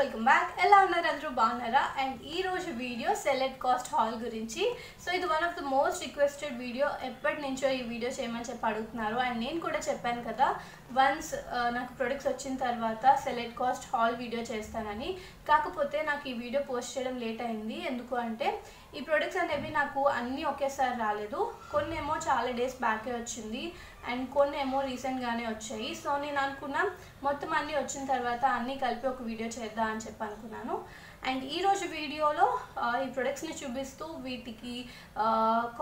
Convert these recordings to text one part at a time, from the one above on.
Welcome back. ఎలా ఉన్నారు అందరూ? బాగున్నారా? అండ్ ఈ రోజు వీడియో సెలెక్ట్ కాస్ట్ హాల్ గురించి. సో ఇది one of the most requested video. ఎప్పటి నుంచో ఈ వీడియో చేయమని చెప్పి అడుగుతున్నారు. అండ్ నేను కూడా చెప్పాను కదా, వన్స్ నాకు ప్రొడక్ట్స్ వచ్చిన తర్వాత సెలెక్ట్ కాస్ట్ హాల్ వీడియో చేస్తానని. కాకపోతే నాకు ఈ వీడియో పోస్ట్ చేయడం లేట్ అయింది. ఎందుకు అంటే ఈ ప్రొడక్ట్స్ అనేవి నాకు అన్నీ ఒకేసారి రాలేదు. కొన్ని ఏమో చాలా డేస్ బ్యాకే వచ్చింది అండ్ కొన్ని ఏమో రీసెంట్గానే వచ్చాయి. సో నేను అనుకున్నా మొత్తం అన్నీ వచ్చిన తర్వాత అన్నీ కలిపి ఒక వీడియో చేద్దాం అని చెప్పి అనుకున్నాను. అండ్ ఈరోజు వీడియోలో ఈ ప్రొడక్ట్స్ని చూపిస్తూ వీటికి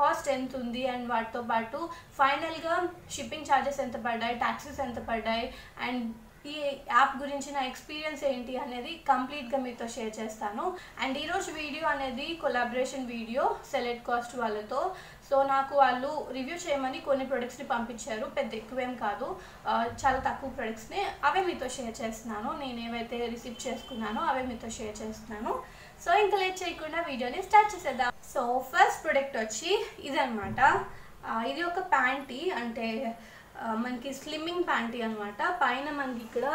కాస్ట్ ఎంత ఉంది అండ్ వాటితో పాటు ఫైనల్గా షిప్పింగ్ ఛార్జెస్ ఎంత పడ్డాయి, ట్యాక్సెస్ ఎంత పడ్డాయి అండ్ ఈ యాప్ గురించి నా ఎక్స్పీరియన్స్ ఏంటి అనేది కంప్లీట్గా మీతో షేర్ చేస్తాను. అండ్ ఈరోజు వీడియో అనేది కొలాబరేషన్ వీడియో సెలెక్ట్ కాస్ట్ వాళ్ళతో. సో నాకు వాళ్ళు రివ్యూ చేయమని కొన్ని ప్రొడక్ట్స్ని పంపించారు, పెద్ద ఎక్కువేం కాదు, చాలా తక్కువ ప్రొడక్ట్స్ని. అవే మీతో షేర్ చేస్తున్నాను. నేను ఏవైతే రిసీవ్ చేసుకున్నానో అవే మీతో షేర్ చేస్తున్నాను. సో ఇంకా లేట్ చేయకుండా వీడియోని స్టార్ట్ చేసేద్దాం. సో ఫస్ట్ ప్రొడక్ట్ వచ్చి ఇదనమాట. ఇది ఒక ప్యాంటీ, అంటే మనకి స్లిమ్మింగ్ ప్యాంటీ అనమాట. పైన మనకి ఇక్కడ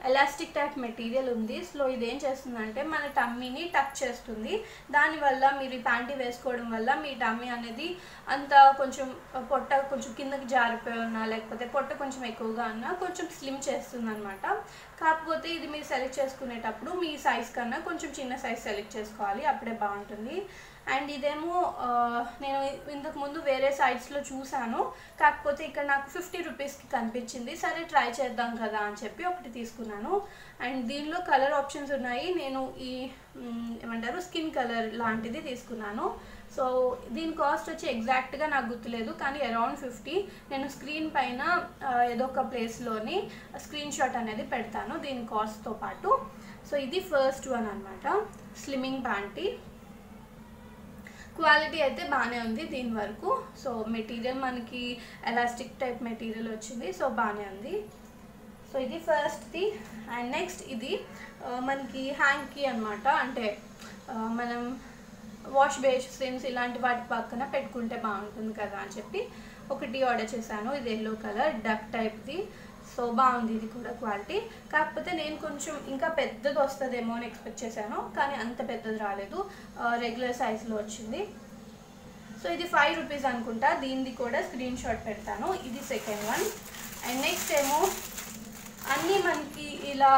ఎలాస్టిక్ టైప్ మెటీరియల్ ఉంది. సో ఇదేం చేస్తుందంటే మన టమ్మీని టచ్ చేస్తుంది. దానివల్ల మీరు ఈ ప్యాంటీ వేసుకోవడం వల్ల మీ టమ్మీ అనేది అంత కొంచెం పొట్ట కొంచెం కిందకి జారిపోయి ఉన్నా లేకపోతే పొట్ట కొంచెం ఎక్కువగా ఉన్నా కొంచెం స్లిమ్ చేస్తుంది అనమాట. కాకపోతే ఇది మీరు సెలెక్ట్ చేసుకునేటప్పుడు మీ సైజ్ కన్నా కొంచెం చిన్న సైజ్ సెలెక్ట్ చేసుకోవాలి, అప్పుడే బాగుంటుంది. అండ్ ఇదేమో నేను ఇంతకు ముందు వేరే సైట్స్లో చూసాను, కాకపోతే ఇక్కడ నాకు 50 రూపీస్కి కనిపించింది. సరే ట్రై చేద్దాం కదా అని చెప్పి ఒకటి తీసుకున్నాను. అండ్ దీనిలో కలర్ ఆప్షన్స్ ఉన్నాయి. నేను ఈ ఏమంటారు స్కిన్ కలర్ లాంటిది తీసుకున్నాను. సో దీని కాస్ట్ వచ్చి ఎగ్జాక్ట్గా నాకు గుర్తులేదు, కానీ అరౌండ్ 50. నేను స్క్రీన్ పైన ఏదో ఒక ప్లేస్లోని స్క్రీన్ షాట్ అనేది పెడతాను దీని కాస్ట్తో పాటు. సో ఇది ఫస్ట్ వన్ అనమాట, స్లిమ్మింగ్ ప్యాంటీ. క్వాలిటీ అయితే బాగానే ఉంది దీని వరకు. సో మెటీరియల్ మనకి ఎలాస్టిక్ టైప్ మెటీరియల్ వచ్చింది, సో బాగానే ఉంది. సో ఇది ఫస్ట్ది. అండ్ నెక్స్ట్ ఇది మనకి హ్యాంగ్కి అనమాట, అంటే మనం వాష్ బేసిన్స్ ఇలాంటి వాటి పక్కన పెట్టుకుంటే బాగుంటుంది కదా అని చెప్పి ఒకటి ఆర్డర్ చేశాను. ఇది ఎల్లో కలర్ డక్ టైప్ది. సో బాగుంది ఇది కూడా క్వాలిటీ. కాకపోతే నేను కొంచెం ఇంకా పెద్దది వస్తుందేమో అని ఎక్స్పెక్ట్ చేశాను, కానీ అంత పెద్దది రాలేదు, రెగ్యులర్ సైజులో వచ్చింది. సో ఇది 5 రూపీస్ అనుకుంటా. దీనిది కూడా స్క్రీన్ షాట్ పెడతాను. ఇది సెకండ్ వన్. అండ్ నెక్స్ట్ ఏమో అన్నీ మనకి ఇలా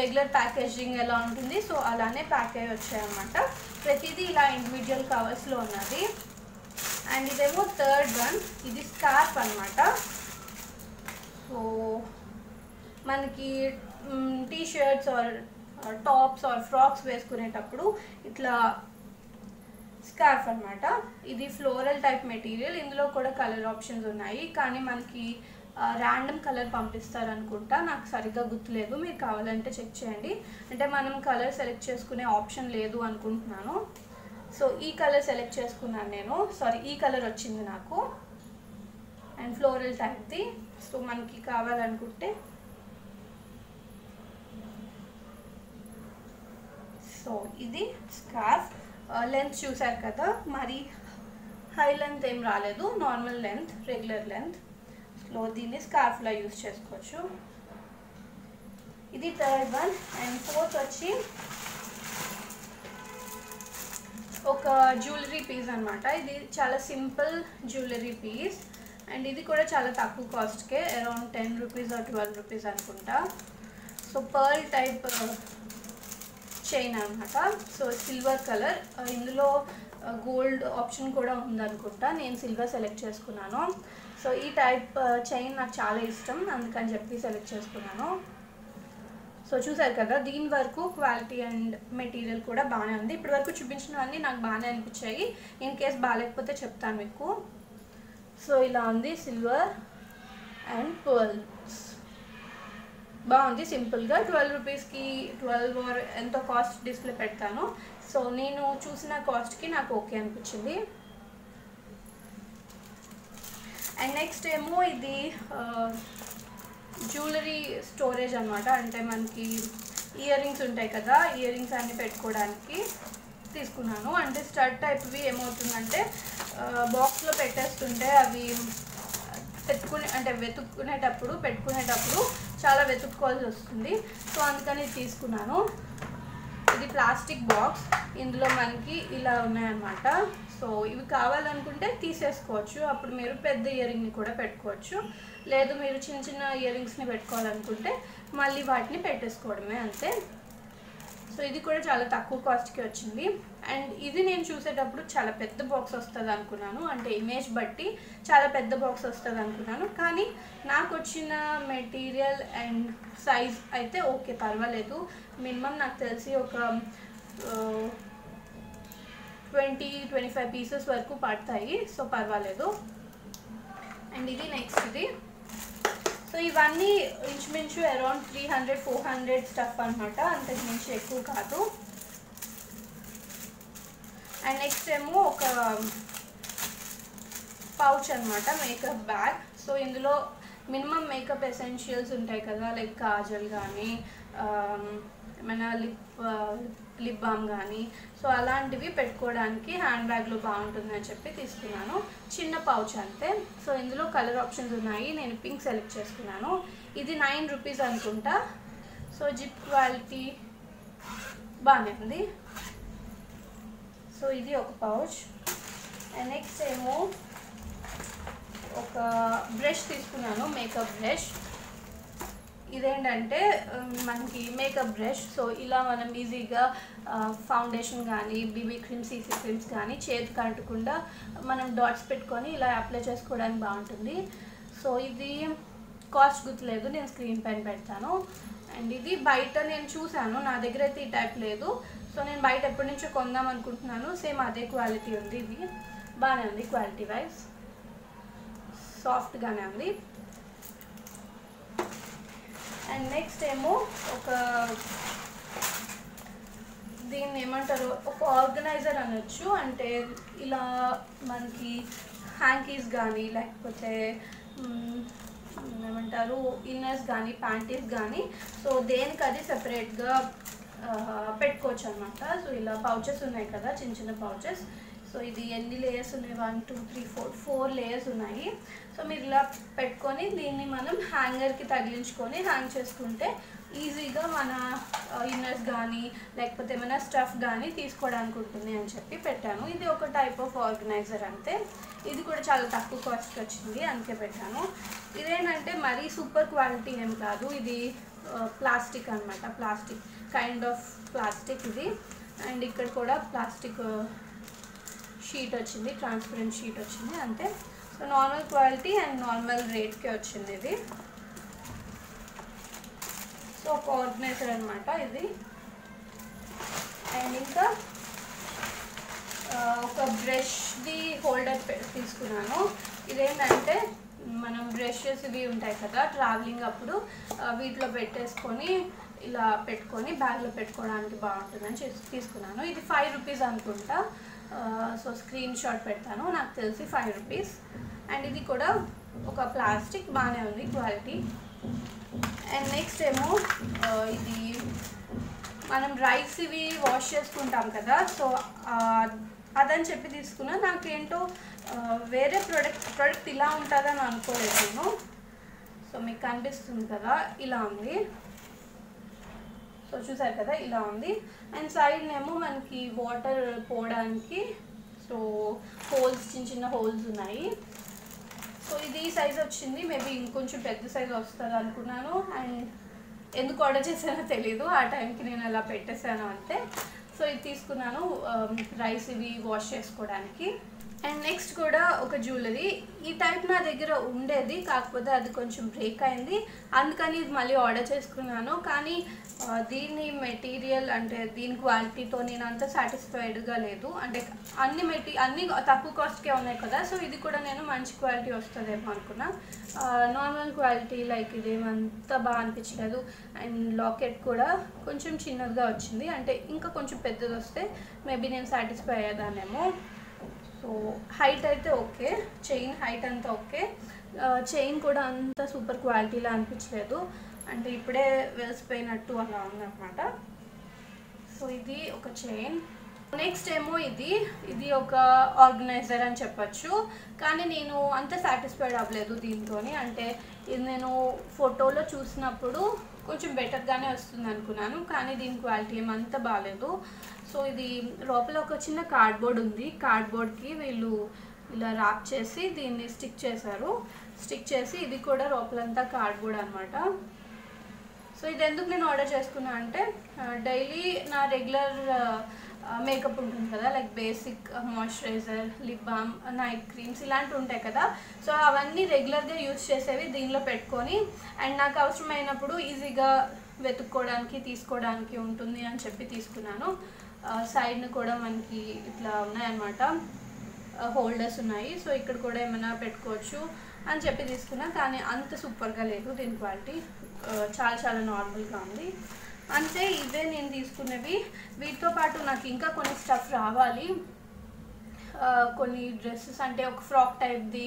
రెగ్యులర్ ప్యాకేజింగ్ ఎలా ఉంటుంది సో అలానే ప్యాక్ అయ్యి వచ్చాయన్నమాట. ప్రతిదీ ఇలా ఇండివిజువల్ కవర్స్లో ఉన్నది. అండ్ ఇదేమో థర్డ్ వన్. ఇది స్కార్ఫ్ అనమాట. సో మనకి T shirts or tops or frocks వేసుకునేటప్పుడు ఇట్లా స్కార్ఫ్ అనమాట. ఇది ఫ్లోరల్ టైప్ మెటీరియల్. ఇందులో కూడా కలర్ ఆప్షన్స్ ఉన్నాయి, కానీ మనకి ర్యాండమ్ కలర్ పంపిస్తారనుకుంటా, నాకు సరిగ్గా గుర్తులేదు. మీరు కావాలంటే చెక్ చేయండి. అంటే మనం కలర్ సెలెక్ట్ చేసుకునే ఆప్షన్ లేదు అనుకుంటున్నాను. సో ఈ కలర్ సెలెక్ట్ చేసుకున్నాను నేను, సారీ ఈ కలర్ వచ్చింది నాకు. And floral టైప్ది. సో మనకి కావాలనుకుంటే సో ఇది స్కార్ఫ్. లెంత్ చూసారు కదా, మరి హై లెంత్ ఏం రాలేదు, normal length, regular length. So దీన్ని స్కార్ఫ్లా యూజ్ చేసుకోవచ్చు. ఇది థర్డ్ వన్. అండ్ ఫోర్త్ వచ్చి ఒక జ్యువెలరీ పీస్ అనమాట. ఇది చాలా సింపుల్ జ్యువెలరీ పీస్ అండ్ ఇది కూడా చాలా తక్కువ కాస్ట్కే, అరౌండ్ 10 రూపీస్ ఆర్ 12 రూపీస్ అనుకుంటా. సో పర్ల్ టైప్ చైన్ అనమాట. సో సిల్వర్ కలర్, ఇందులో గోల్డ్ ఆప్షన్ కూడా ఉందనుకుంటా. నేను సిల్వర్ సెలెక్ట్ చేసుకున్నాను. సో ఈ టైప్ చైన్ నాకు చాలా ఇష్టం, అందుకని చెప్పి సెలెక్ట్ చేసుకున్నాను. సో చూసారు కదా, దీని వరకు క్వాలిటీ అండ్ మెటీరియల్ కూడా బాగానే ఉంది. ఇప్పటి వరకు చూపించినవన్నీ నాకు బాగానే అనిపించాయి. ఇన్ కేస్ బాగాలేకపోతే చెప్తాను మీకు. సో ఇలా ఉంది, సిల్వర్ అండ్ పర్ల్స్. బాగుంది సింపుల్గా. 12 రూపీస్కి 12 ఆర్ ఎంతో కాస్ట్ డిస్ప్లే పెడతాను. సో నేను చూసిన కాస్ట్కి నాకు ఓకే అనిపించింది. అండ్ నెక్స్ట్ ఏమో ఇది జ్యువెలరీ స్టోరేజ్ అనమాట. అంటే మనకి ఇయర్ రింగ్స్ ఉంటాయి కదా, ఇయర్ రింగ్స్ అన్నీ పెట్టుకోవడానికి తీసుకున్నాను. అంటే స్టడ్ టైప్వి ఏమవుతుందంటే బాక్స్లో పెట్టేస్తుంటే అవి పెట్టుకునేటప్పుడు చాలా వెతుక్కోవాల్సి వస్తుంది. సో అందుకని తీసుకున్నాను. ఇది ప్లాస్టిక్ బాక్స్, ఇందులో మనకి ఇలా ఉన్నాయన్నమాట. సో ఇవి కావాలనుకుంటే తీసేసుకోవచ్చు, అప్పుడు మీరు పెద్ద ఇయర్ రింగ్ని కూడా పెట్టుకోవచ్చు. లేదు మీరు చిన్న చిన్న ఇయర్ రింగ్స్ని పెట్టుకోవాలనుకుంటే మళ్ళీ వాటిని పెట్టేసుకోవడమే అంతే. సో ఇది కూడా చాలా తక్కువ కాస్ట్కి వచ్చింది. అండ్ ఇది నేను చూసేటప్పుడు చాలా పెద్ద బాక్స్ వస్తుంది అనుకున్నాను, అంటే ఇమేజ్ బట్టి చాలా పెద్ద బాక్స్ వస్తుంది అనుకున్నాను. కానీ నాకు వచ్చిన మెటీరియల్ అండ్ సైజ్ అయితే ఓకే, పర్వాలేదు. మినిమం నాకు తెలిసి ఒక 20-25 పీసెస్ వరకు పడతాయి. సో పర్వాలేదు. అండ్ ఇది నెక్స్ట్ ఇది. సో ఇవన్నీ ఇంచుమించు అరౌండ్ 300-400 స్టఫ్ అనమాట, అంతకు మించి ఎక్కువ కాదు. అండ్ నెక్స్ట్ ఏమో ఒక పౌచ్ అనమాట, మేకప్ బ్యాగ్. సో ఇందులో మినిమం మేకప్ ఎసెన్షియల్స్ ఉంటాయి కదా, లైక్ కాజల్ కానీ ఏమైనా లిప్ బామ్ కానీ, సో అలాంటివి పెట్టుకోవడానికి హ్యాండ్ బ్యాగ్లో బాగుంటుంది అని చెప్పి తీసుకున్నాను. చిన్న పౌచ్ అంతే. సో ఇందులో కలర్ ఆప్షన్స్ ఉన్నాయి, నేను పింక్ సెలెక్ట్ చేసుకున్నాను. ఇది 9 రూపీస్ అనుకుంటా. సో జిప్ క్వాలిటీ బాగానే ఉంది. సో ఇది ఒక పౌచ్. అండ్ నెక్స్ట్ ఏమో ఒక బ్రష్ తీసుకున్నాను, మేకప్ బ్రష్. ఇదేంటంటే మనకి మేకప్ బ్రష్. సో ఇలా మనం ఈజీగా ఫౌండేషన్ కానీ బీబీ క్రీమ్స్, సీసీ క్రీమ్స్ కానీ చేతికి అంటకుండా మనం డాట్స్ పెట్టుకొని ఇలా అప్లై చేసుకోవడానికి బాగుంటుంది. సో ఇది కాస్ట్ గుర్తులేదు, నేను స్క్రీన్ పైన పెడతాను. అండ్ ఇది బయట నేను చూశాను, నా దగ్గర అయితే ఈ టైప్ లేదు. సో నేను బయట ఎప్పటి నుంచో కొందాం అనుకుంటున్నాను. సేమ్ అదే క్వాలిటీ ఉంది, ఇది బాగానే ఉంది క్వాలిటీ వైజ్, సాఫ్ట్గానే ఉంది. అండ్ నెక్స్ట్ ఏమో ఒక దీన్ని ఏమంటారు, ఒక ఆర్గనైజర్ అనొచ్చు. అంటే ఇలా మనకి హ్యాంకీస్ కానీ లేకపోతే ఏమంటారు ఇన్నర్స్ కానీ ప్యాంటీస్ కానీ, సో దేనికి అది సెపరేట్గా పెట్టుకోవచ్చు అనమాట. సో ఇలా పౌచెస్ ఉన్నాయి కదా, చిన్న చిన్న పౌచెస్. సో ఇది ఎన్ని లేయర్స్ ఉన్నాయి, 1 2 3 4 లేయర్స్ ఉన్నాయి. సో మీరు ఇలా పెట్టుకొని దీన్ని మనం హ్యాంగర్కి తగిలించుకొని హ్యాంగ్ చేసుకుంటే ఈజీగా మన ఇన్నర్స్ కానీ లేకపోతే ఏమైనా స్టఫ్ కానీ తీసుకోవడానికి ఉంటుంది అని చెప్పి పెట్టాను. ఇది ఒక టైప్ ఆఫ్ ఆర్గనైజర్ అంతే. ఇది కూడా చాలా తక్కువ కాస్ట్కి వచ్చింది, అందుకే పెట్టాను. ఇదేంటంటే మరీ సూపర్ క్వాలిటీ ఏం కాదు, ఇది ప్లాస్టిక్ అనమాట, ప్లాస్టిక్ కైండ్ ఆఫ్ ప్లాస్టిక్ ఇది. అండ్ ఇక్కడ కూడా ప్లాస్టిక్ షీట్ వచ్చింది, ట్రాన్స్పరెంట్ షీట్ వచ్చింది అంతే. So normal quality and normal రేట్కే వచ్చింది ఇది. సో ఒక ఆర్గనైజర్ అనమాట ఇది. అండ్ ఇంకా ఒక బ్రష్ది హోల్డర్ తీసుకున్నాను. ఇదేంటంటే మనం బ్రషెస్ ఇవి ఉంటాయి కదా ట్రావెలింగ్ అప్పుడు వీటిలో పెట్టేసుకొని ఇలా పెట్టుకొని బ్యాగ్లో పెట్టుకోవడానికి బాగుంటుందని తీసుకున్నాను. ఇది 5 రూపీస్ అనుకుంటా. సో స్క్రీన్ షాట్ పెడతాను, నాకు తెలిసి 5 రూపీస్. అండ్ ఇది కూడా ఒక ప్లాస్టిక్, బాగానే ఉంది క్వాలిటీ. అండ్ నెక్స్ట్ ఏమో ఇది మనం రైస్ ఇవి వాష్ చేసుకుంటాం కదా, సో అదని చెప్పి తీసుకున్నా. నాకేంటో వేరే ప్రోడక్ట్ ఇలా ఉంటుందని అనుకోలేదు నేను. సో మీకు కనిపిస్తుంది కదా, ఇలా ఉంది. సో చూసారు కదా, ఇలా ఉంది. అండ్ సైడ్ ఏమో మనకి వాటర్ పోవడానికి సో హోల్స్, చిన్న చిన్న హోల్స్ ఉన్నాయి. సో ఇది సైజ్ వచ్చింది, మేబీ ఇంకొంచెం పెద్ద సైజ్ వస్తుంది అనుకున్నాను. అండ్ ఎందుకు ఆర్డర్ చేశానో తెలీదు, ఆ టైంకి నేను అలా పెట్టేశాను అంతే. సో ఇది తీసుకున్నాను రైస్ ఇవి వాష్ చేసుకోవడానికి. అండ్ నెక్స్ట్ కూడా ఒక జ్యువెలరీ, ఈ టైప్ నా దగ్గర ఉండేది, కాకపోతే అది కొంచెం బ్రేక్ అయింది, అందుకని ఇది మళ్ళీ ఆర్డర్ చేసుకున్నాను. కానీ దీని మెటీరియల్ అంటే దీని క్వాలిటీతో నేను అంత సాటిస్ఫైడ్గా లేదు. అంటే అన్ని తక్కువ కాస్ట్కే ఉన్నాయి కదా, సో ఇది కూడా నేను మంచి క్వాలిటీ వస్తుందేమో అనుకున్నా. నార్మల్ క్వాలిటీ లైక్ ఇదేమంతా బాగా అనిపించలేదు. అండ్ లాకెట్ కూడా కొంచెం చిన్నదిగా వచ్చింది, అంటే ఇంకా కొంచెం పెద్దది వస్తే మేబీ నేను సాటిస్ఫై అయ్యేదానేమో. సో హైట్ అయితే ఓకే, చైన్ హైట్ అంతా ఓకే, చైన్ కూడా అంత సూపర్ క్వాలిటీలో అనిపించలేదు, అంటే ఇప్పుడే వెలిసిపోయినట్టు అలా ఉందన్నమాట. సో ఇది ఒక చైన్. నెక్స్ట్ ఏమో ఇది ఒక ఆర్గనైజర్ అని చెప్పచ్చు. కానీ నేను అంత సాటిస్ఫైడ్ అవ్వలేదు దీంతో. అంటే ఇది నేను ఫోటోలో చూసినప్పుడు కొంచెం బెటర్గానే వస్తుంది అనుకున్నాను, కానీ దీని క్వాలిటీ ఏమంత బాగాలేదు. సో ఇది లోపల ఒక చిన్న కార్డ్బోర్డ్ ఉంది. కార్డ్బోర్డ్కి వీళ్ళు ఇలా ర్యాప్ చేసి దీన్ని స్టిక్ చేసి ఇది కూడా లోపలంతా కార్డ్బోర్డ్ అనమాట. సో ఇది ఎందుకు నేను ఆర్డర్ చేసుకున్నా అంటే డైలీ నా రెగ్యులర్ మేకప్ ఉంటుంది కదా, like basic moisturiser, lip balm, night creams ఇలాంటివి ఉంటాయి కదా. సో అవన్నీ రెగ్యులర్గా యూజ్ చేసేవి దీనిలో పెట్టుకొని, అండ్ నాకు అవసరమైనప్పుడు ఈజీగా వెతుక్కోవడానికి తీసుకోవడానికి ఉంటుంది అని చెప్పి తీసుకున్నాను. సైడ్ను కూడా మనకి ఇట్లా ఉన్నాయన్నమాట, హోల్డర్స్ ఉన్నాయి. సో ఇక్కడ కూడా ఏమైనా పెట్టుకోవచ్చు అని చెప్పి తీసుకున్నా. కానీ అంత సూపర్గా లేదు దీని క్వాలిటీ, చాలా నార్మల్గా ఉంది. అంతే, ఇవే నేను తీసుకున్నవి. వీటితో పాటు నాకు ఇంకా కొన్ని స్టఫ్ రావాలి, కొన్ని డ్రెస్సెస్, అంటే ఒక ఫ్రాక్ టైప్ది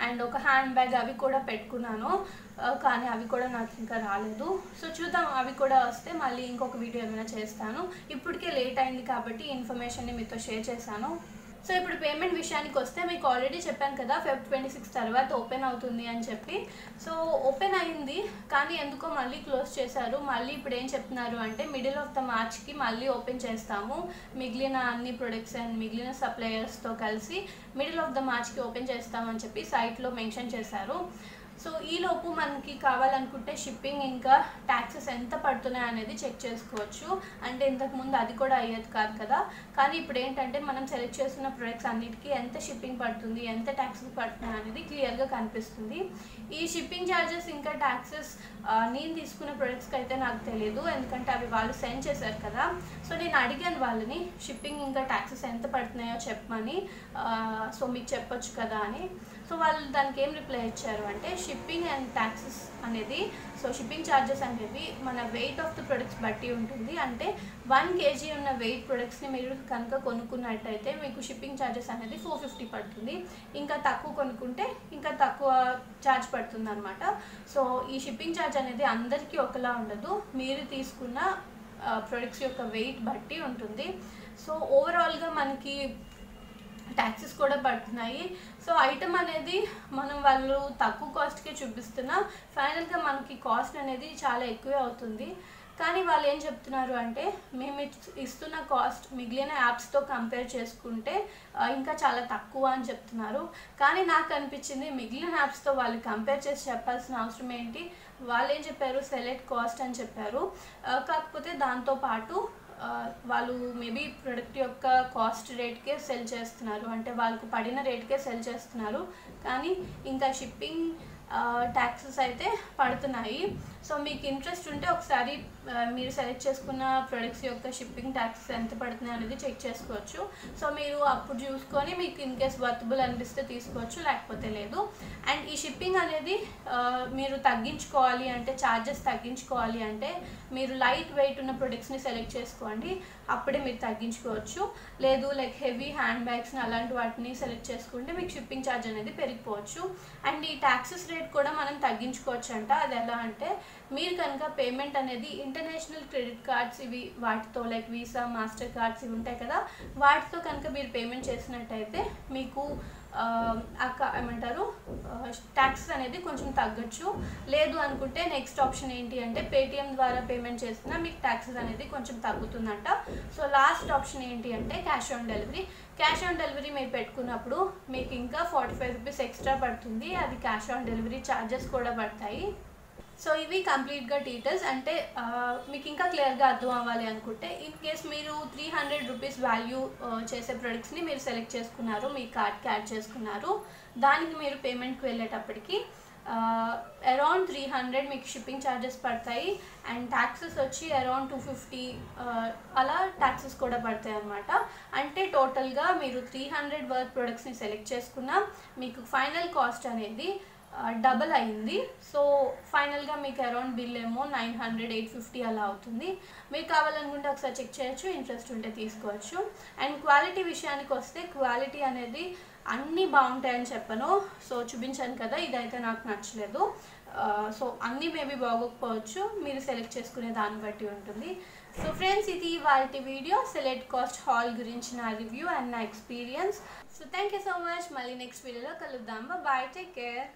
అండ్ ఒక హ్యాండ్ బ్యాగ్, అవి కూడా పెట్టుకున్నాను. కానీ అవి కూడా నాకు ఇంకా రాలేదు. సో చూద్దాం, అవి కూడా వస్తే మళ్ళీ ఇంకొక వీడియో ఏమైనా చేస్తాను. ఇప్పటికే లేట్ అయింది కాబట్టి ఇన్ఫర్మేషన్ని మీతో షేర్ చేశాను. సో ఇప్పుడు పేమెంట్ విషయానికి వస్తే, మీకు ఆల్రెడీ చెప్పాను కదా Feb 26 తర్వాత ఓపెన్ అవుతుంది అని చెప్పి. సో ఓపెన్ అయింది, కానీ ఎందుకో మళ్ళీ క్లోజ్ చేశారు. మళ్ళీ ఇప్పుడు ఏం చెప్తున్నారు అంటే మిడిల్ ఆఫ్ ద మార్చ్కి మళ్ళీ ఓపెన్ చేస్తాము, మిగిలిన అన్ని ప్రొడక్ట్స్ అండ్ మిగిలిన సప్లయర్స్తో కలిసి మిడిల్ ఆఫ్ ద మార్చ్కి ఓపెన్ చేస్తామని చెప్పి సైట్లో మెన్షన్ చేశారు. సో ఈలోపు మనకి కావాలనుకుంటే షిప్పింగ్ ఇంకా ట్యాక్సెస్ ఎంత పడుతున్నాయి అనేది చెక్ చేసుకోవచ్చు. అంటే ఇంతకుముందు అది కూడా అయ్యేది కాదు కదా. కానీ ఇప్పుడు ఏంటంటే మనం సెలెక్ట్ చేస్తున్న ప్రొడక్ట్స్ అన్నిటికీ ఎంత షిప్పింగ్ పడుతుంది, ఎంత ట్యాక్సెస్ పడుతున్నాయి అనేది క్లియర్గా కనిపిస్తుంది. ఈ షిప్పింగ్ ఛార్జెస్ ఇంకా ట్యాక్సెస్ నేను తీసుకున్న ప్రొడక్ట్స్కి అయితే నాకు తెలియదు, ఎందుకంటే అవి వాళ్ళు సెండ్ చేశారు కదా. సో నేను అడిగాను వాళ్ళని షిప్పింగ్ ఇంకా ట్యాక్సెస్ ఎంత పడుతున్నాయో చెప్పమని, సో మీకు చెప్పొచ్చు కదా అని. సో వాళ్ళు దానికి ఏం రిప్లై ఇచ్చారు అంటే షిప్పింగ్ అండ్ ట్యాక్సెస్ అనేది, సో షిప్పింగ్ ఛార్జెస్ అనేవి మన వెయిట్ ఆఫ్ ద ప్రొడక్ట్స్ బట్టి ఉంటుంది. అంటే 1 kg ఉన్న వెయిట్ ప్రొడక్ట్స్ని మీరు కనుక కొనుక్కున్నట్టయితే మీకు షిప్పింగ్ ఛార్జెస్ అనేది 450 పడుతుంది. ఇంకా తక్కువ కొనుక్కుంటే ఇంకా తక్కువ ఛార్జ్ పడుతుంది అనమాట. సో ఈ షిప్పింగ్ ఛార్జ్ అనేది అందరికీ ఒకలా ఉండదు, మీరు తీసుకున్న ప్రొడక్ట్స్ యొక్క వెయిట్ బట్టి ఉంటుంది. సో ఓవరాల్గా మనకి ట్యాక్సెస్ కూడా పడుతున్నాయి. సో ఐటమ్ అనేది మనం వాళ్ళు తక్కువ కాస్ట్కే చూపిస్తున్నా ఫైనల్గా మనకి కాస్ట్ అనేది చాలా ఎక్కువే అవుతుంది. కానీ వాళ్ళు ఏం చెప్తున్నారు అంటే మేము ఇస్తున్న కాస్ట్ మిగిలిన యాప్స్తో కంపేర్ చేసుకుంటే ఇంకా చాలా తక్కువ అని చెప్తున్నారు. కానీ నాకు అనిపించింది మిగిలిన యాప్స్తో వాళ్ళు కంపేర్ చేసి చెప్పాల్సిన అవసరం ఏంటి, వాళ్ళు ఏం చెప్పారు, సెలెక్ట్ కాస్ట్ అని చెప్పారు. కాకపోతే దాంతోపాటు వాళ్ళు మేబీ ప్రొడక్ట్ యొక్క కాస్ట్ రేట్కే సెల్ చేస్తున్నారు, అంటే వాళ్ళకు పడిన రేట్కే సెల్ చేస్తున్నారు. కానీ ఇంకా షిప్పింగ్ ట్యాక్సెస్ అయితే పడుతున్నాయి. సో మీకు ఇంట్రెస్ట్ ఉంటే ఒకసారి మీరు సెలెక్ట్ చేసుకున్న ప్రొడక్ట్స్ యొక్క షిప్పింగ్ ట్యాక్సెస్ ఎంత పడుతున్నాయి అనేది చెక్ చేసుకోవచ్చు. సో మీరు అప్పుడు చూసుకొని మీకు ఇన్ కేస్ వర్తబుల్ అనిపిస్తే తీసుకోవచ్చు, లేకపోతే లేదు. అండ్ ఈ షిప్పింగ్ అనేది మీరు తగ్గించుకోవాలి అంటే, ఛార్జెస్ తగ్గించుకోవాలి అంటే మీరు లైట్ వెయిట్ ఉన్న ప్రొడక్ట్స్ని సెలెక్ట్ చేసుకోండి, అప్పుడే మీరు తగ్గించుకోవచ్చు. లేదు లైక్ హెవీ హ్యాండ్ బ్యాగ్స్ని అలాంటి వాటిని సెలెక్ట్ చేసుకుంటే మీకు షిప్పింగ్ ఛార్జ్ అనేది పెరిగిపోవచ్చు. అండ్ ఈ ట్యాక్సెస్ రేట్ కూడా మనం తగ్గించుకోవచ్చు అంట. అది ఎలా అంటే మీరు కనుక పేమెంట్ అనేది ఇంటర్నేషనల్ క్రెడిట్ కార్డ్స్ ఇవి వాటితో లైక్ వీసా, మాస్టర్ కార్డ్స్ ఇవి ఉంటాయి కదా, వాటితో కనుక మీరు పేమెంట్ చేసినట్టయితే మీకు ఏమంటారు ట్యాక్సెస్ అనేది కొంచెం తగ్గచ్చు. లేదు అనుకుంటే నెక్స్ట్ ఆప్షన్ ఏంటి అంటే పేటిఎం ద్వారా పేమెంట్ చేసినా మీకు ట్యాక్సెస్ అనేది కొంచెం తగ్గుతుందంట. సో లాస్ట్ ఆప్షన్ ఏంటి అంటే cash on delivery. Cash on delivery మీరు పెట్టుకున్నప్పుడు మీకు ఇంకా 45 రూపీస్ ఎక్స్ట్రా పడుతుంది, అది క్యాష్ ఆన్ డెలివరీ ఛార్జెస్ కూడా పడతాయి. సో ఇవి కంప్లీట్గా డీటెయిల్స్. అంటే మీకు ఇంకా క్లియర్గా అర్థం అవ్వాలి అనుకుంటే, ఇన్ కేస్ మీరు 300 రూపీస్ వాల్యూ చేసే ప్రొడక్ట్స్ని మీరు సెలెక్ట్ చేసుకున్నారు, మీ కార్డ్కి యాడ్ చేసుకున్నారు, దానికి మీరు పేమెంట్కి వెళ్ళేటప్పటికి అరౌండ్ 300 మీకు షిప్పింగ్ ఛార్జెస్ పడతాయి. అండ్ ట్యాక్సెస్ వచ్చి అరౌండ్ 250 అలా ట్యాక్సెస్ కూడా పడతాయి అన్నమాట. అంటే టోటల్గా మీరు 300 వర్త్ ప్రొడక్ట్స్ని సెలెక్ట్ చేసుకున్నా మీకు ఫైనల్ కాస్ట్ అనేది డబల్ అయింది. సో ఫైనల్గా మీకు అరౌండ్ బిల్ ఏమో 900, 850 అలా అవుతుంది. మీకు కావాలనుకుంటే ఒకసారి చెక్ చేయొచ్చు, ఇంట్రెస్ట్ ఉంటే తీసుకోవచ్చు. అండ్ క్వాలిటీ విషయానికి వస్తే క్వాలిటీ అనేది అన్నీ బాగుంటాయని చెప్పను. సో చూపించాను కదా, ఇదైతే నాకు నచ్చలేదు. సో అన్నీ మేబీ బాగోకపోవచ్చు, మీరు సెలెక్ట్ చేసుకునే దాన్ని బట్టి ఉంటుంది. సో ఫ్రెండ్స్, ఇది వాటి వీడియో సెలెక్ట్ కాస్ట్ హాల్ గురించి నా రివ్యూ అండ్ నా experience. So thank you so much. మళ్ళీ నెక్స్ట్ వీడియోలో కలుద్దాం. Bye, take care.